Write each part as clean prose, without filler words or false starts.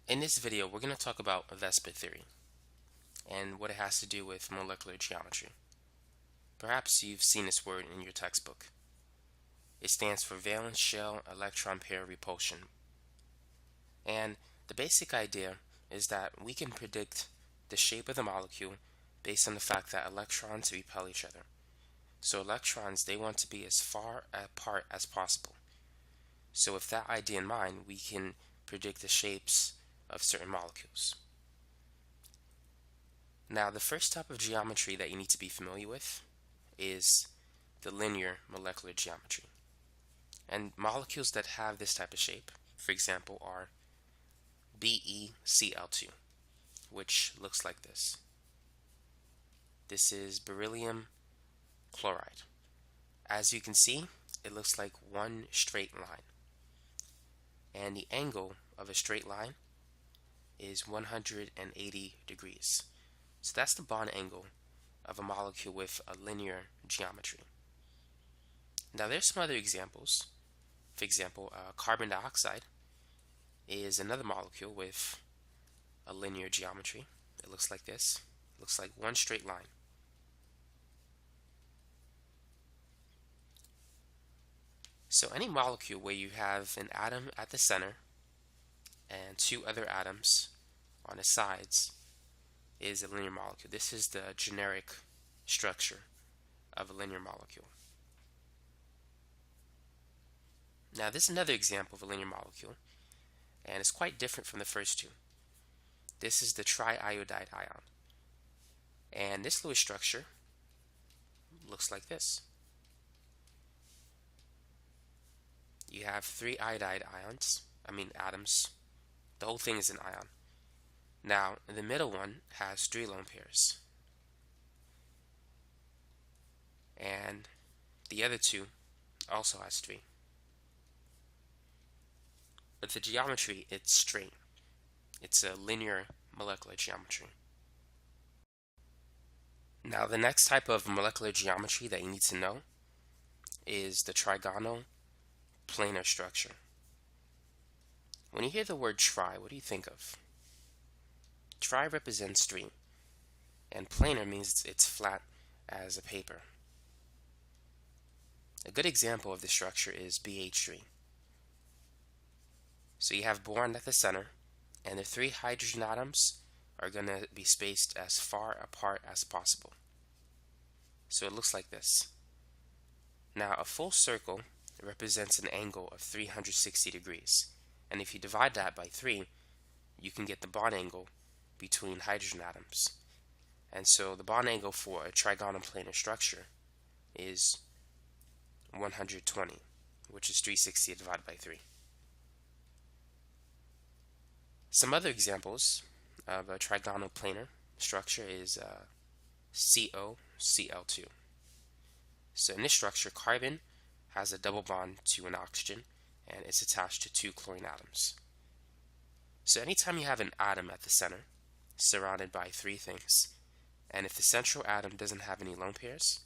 In this video, we're going to talk about VSEPR theory and what it has to do with molecular geometry. Perhaps you've seen this word in your textbook. It stands for valence shell electron pair repulsion. And the basic idea is that we can predict the shape of the molecule based on the fact that electrons repel each other. So electrons, they want to be as far apart as possible. So with that idea in mind, we can predict the shapes of certain molecules. Now, the first type of geometry that you need to be familiar with is the linear molecular geometry. And molecules that have this type of shape, for example, are BeCl2, which looks like this. This is beryllium chloride. As you can see, it looks like one straight line. And the angle of a straight line is 180 degrees. So that's the bond angle of a molecule with a linear geometry. Now there's some other examples. For example, carbon dioxide is another molecule with a linear geometry. It looks like this. It looks like one straight line. So any molecule where you have an atom at the center and two other atoms on the sides is a linear molecule. This is the generic structure of a linear molecule. Now this is another example of a linear molecule, and it's quite different from the first two. This is the triiodide ion, and this little structure looks like this. You have three iodide atoms. The whole thing is an ion. Now, the middle one has three lone pairs, and the other two also has three. But the geometry, it's straight. It's a linear molecular geometry. Now, the next type of molecular geometry that you need to know is the trigonal planar structure. When you hear the word tri, what do you think of? Tri represents three, and planar means it's flat as a paper. A good example of this structure is BH3. So you have boron at the center, and the three hydrogen atoms are going to be spaced as far apart as possible. So it looks like this. Now, a full circle represents an angle of 360 degrees, and if you divide that by 3, you can get the bond angle between hydrogen atoms. And so the bond angle for a trigonal planar structure is 120, which is 360 divided by 3. Some other examples of a trigonal planar structure is COCl2. So in this structure, carbon has a double bond to an oxygen, and it's attached to two chlorine atoms. So anytime you have an atom at the center, surrounded by three things, and if the central atom doesn't have any lone pairs,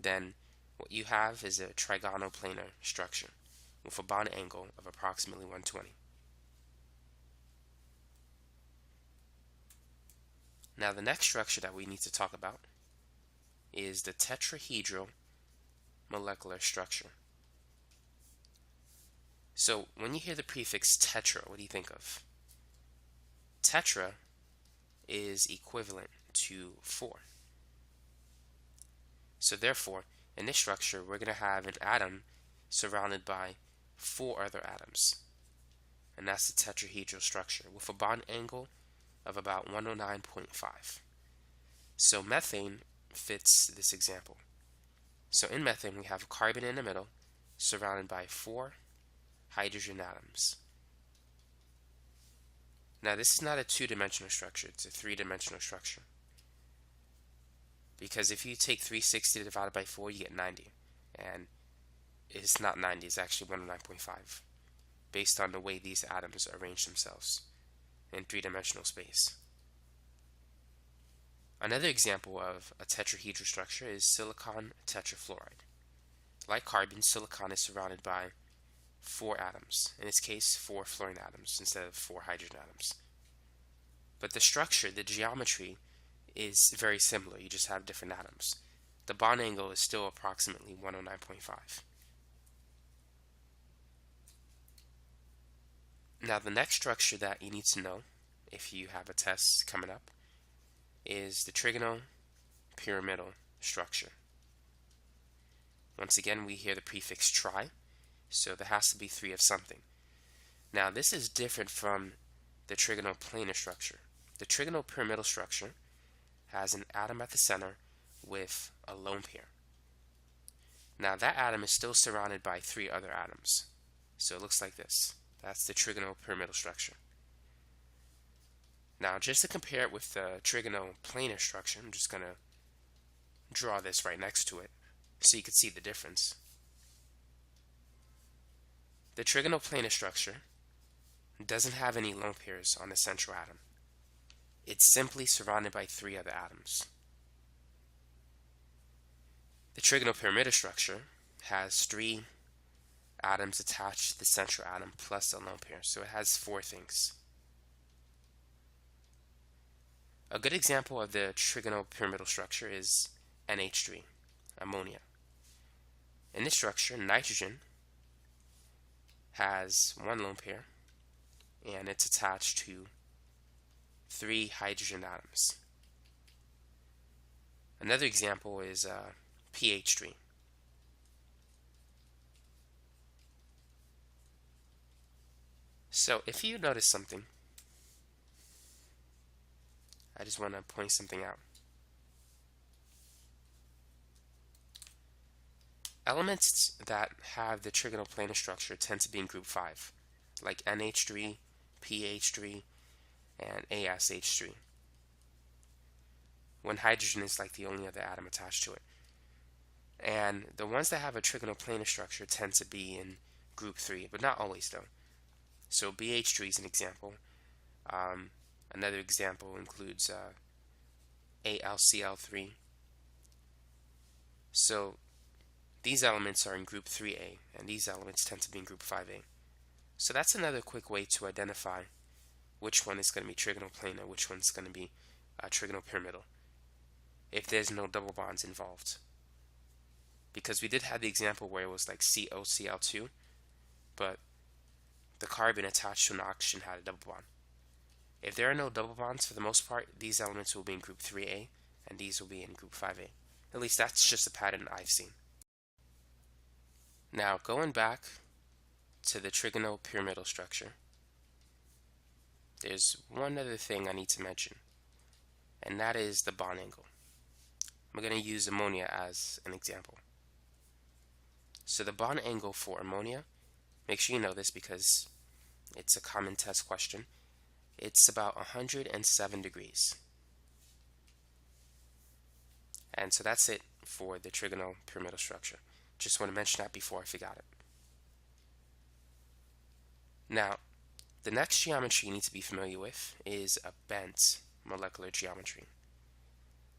then what you have is a trigonal planar structure with a bond angle of approximately 120. Now the next structure that we need to talk about is the tetrahedral molecular structure. So when you hear the prefix tetra, what do you think of? Tetra is equivalent to 4. So therefore, in this structure, we're going to have an atom surrounded by 4 other atoms. And that's the tetrahedral structure with a bond angle of about 109.5. So methane fits this example. So in methane, we have carbon in the middle, surrounded by 4 hydrogen atoms. Now this is not a two-dimensional structure, it's a three-dimensional structure. Because if you take 360 divided by 4, you get 90. And it's not 90, it's actually 109.5, based on the way these atoms arrange themselves in three-dimensional space. Another example of a tetrahedral structure is silicon tetrafluoride. Like carbon, silicon is surrounded by 4 atoms. In this case, 4 fluorine atoms instead of 4 hydrogen atoms. But the structure, the geometry, is very similar. You just have different atoms. The bond angle is still approximately 109.5. Now, the next structure that you need to know if you have a test coming up is the trigonopyramidal structure. Once again, we hear the prefix tri, so there has to be 3 of something. Now, this is different from the trigonoplanar structure. The trigonopyramidal structure has an atom at the center with a lone pair. Now, that atom is still surrounded by 3 other atoms. So it looks like this. That's the trigonopyramidal structure. Now, just to compare it with the trigonoplanar structure, I'm just going to draw this right next to it so you can see the difference. The trigonoplanar structure doesn't have any lone pairs on the central atom. It's simply surrounded by 3 other atoms. The trigonopyramidal structure has 3 atoms attached to the central atom plus a lone pair, so it has 4 things. A good example of the trigonopyramidal structure is NH3, ammonia. In this structure, nitrogen has 1 lone pair and it's attached to 3 hydrogen atoms. Another example is pH3. So if you notice something, I just want to point something out. Elements that have the trigonoplanar structure tend to be in group 5, like NH3, pH3, and ASH3, when hydrogen is like the only other atom attached to it. And the ones that have a trigonoplanar structure tend to be in group 3, but not always though. So BH3 is an example. Another example includes AlCl3. So these elements are in group 3A, and these elements tend to be in group 5A. So that's another quick way to identify which one is going to be trigonoplanar, which one's going to be trigonopyramidal, if there's no double bonds involved. Because we did have the example where it was like COCl2, but the carbon attached to an oxygen had a double bond. If there are no double bonds, for the most part, these elements will be in group 3A, and these will be in group 5A. At least that's just a pattern I've seen. Now, going back to the trigonopyramidal structure, there's one other thing I need to mention, and that is the bond angle. I'm going to use ammonia as an example. So the bond angle for ammonia, make sure you know this because it's a common test question. It's about 107 degrees. And so that's it for the trigonopyramidal structure. Just want to mention that before I forgot it. Now, the next geometry you need to be familiar with is a bent molecular geometry.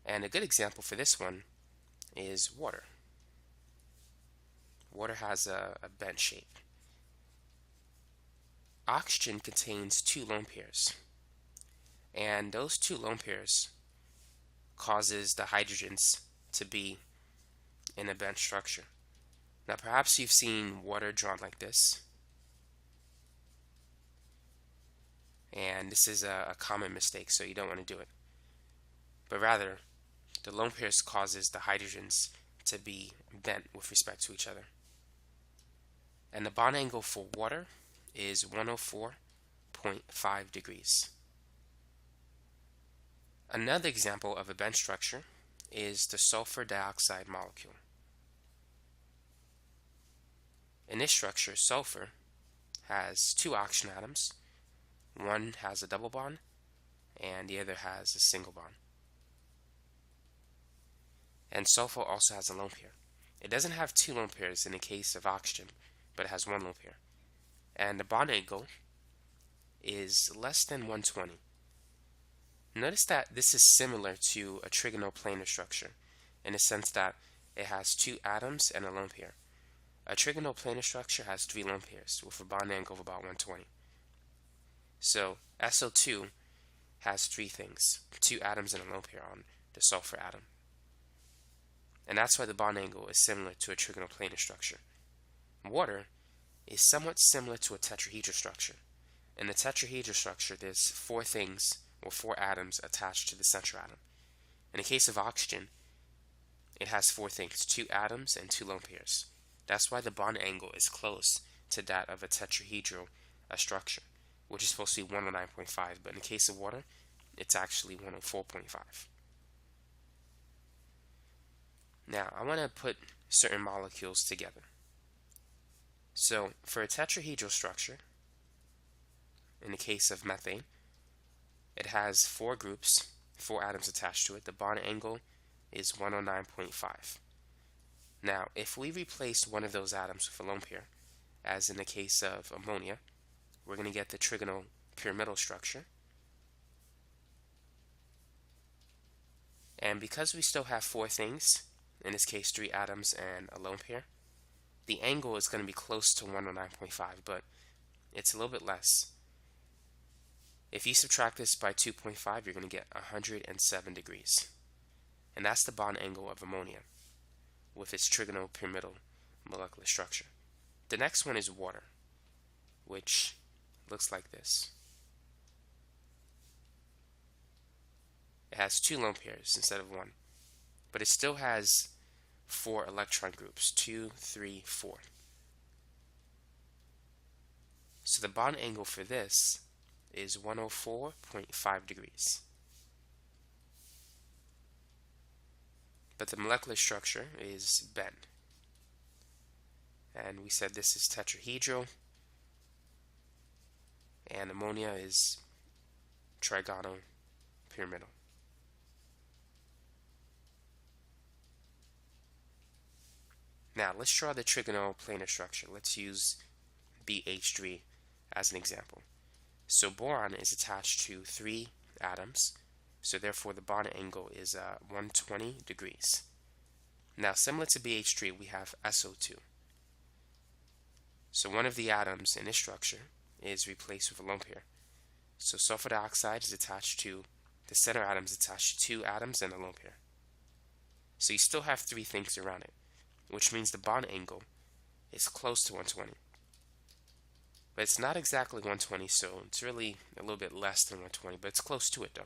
And a good example for this one is water. Water has a bent shape. Oxygen contains 2 lone pairs, and those 2 lone pairs causes the hydrogens to be in a bent structure. Now perhaps you've seen water drawn like this, and this is a common mistake, so you don't want to do it. But rather, the lone pairs causes the hydrogens to be bent with respect to each other. And the bond angle for water is 104.5 degrees. Another example of a bent structure is the sulfur dioxide molecule. In this structure, sulfur has 2 oxygen atoms. One has a double bond and the other has a single bond. And sulfur also has a lone pair. It doesn't have 2 lone pairs in the case of oxygen, but it has 1 lone pair. And the bond angle is less than 120. Notice that this is similar to a trigonoplanar structure in the sense that it has 2 atoms and a lone pair. a trigonal planar structure has 3 lone pairs with a bond angle of about 120. So SO2 has 3 things, 2 atoms and a lone pair on the sulfur atom. And that's why the bond angle is similar to a trigonal planar structure. Water is somewhat similar to a tetrahedral structure. In the tetrahedral structure, there's 4 things or 4 atoms attached to the central atom. In the case of oxygen, it has 4 things, 2 atoms and 2 lone pairs. That's why the bond angle is close to that of a tetrahedral structure, which is supposed to be 109.5, but in the case of water, it's actually 104.5. Now, I want to put certain molecules together. So, for a tetrahedral structure, in the case of methane, it has 4 groups, 4 atoms attached to it. The bond angle is 109.5. Now, if we replace one of those atoms with a lone pair, as in the case of ammonia, we're going to get the trigonal pyramidal structure. And because we still have 4 things, in this case 3 atoms and a lone pair, the angle is going to be close to 109.5, but it's a little bit less. If you subtract this by 2.5, you're going to get 107 degrees. And that's the bond angle of ammonia with its trigonal pyramidal molecular structure. The next one is water, which looks like this. It has 2 lone pairs instead of 1, but it still has 4 electron groups, 2, 3, 4. So the bond angle for this is 104.5 degrees. But the molecular structure is bent. And we said this is tetrahedral, and ammonia is trigonal pyramidal. Now let's draw the trigonal planar structure. Let's use BH3 as an example. So boron is attached to 3 atoms, so therefore the bond angle is 120 degrees. Now similar to BH3, we have SO2. So one of the atoms in this structure is replaced with a lone pair. So sulfur dioxide is attached to, the center atom is attached to 2 atoms and a lone pair. So you still have 3 things around it, which means the bond angle is close to 120. But it's not exactly 120, so it's really a little bit less than 120, but it's close to it though.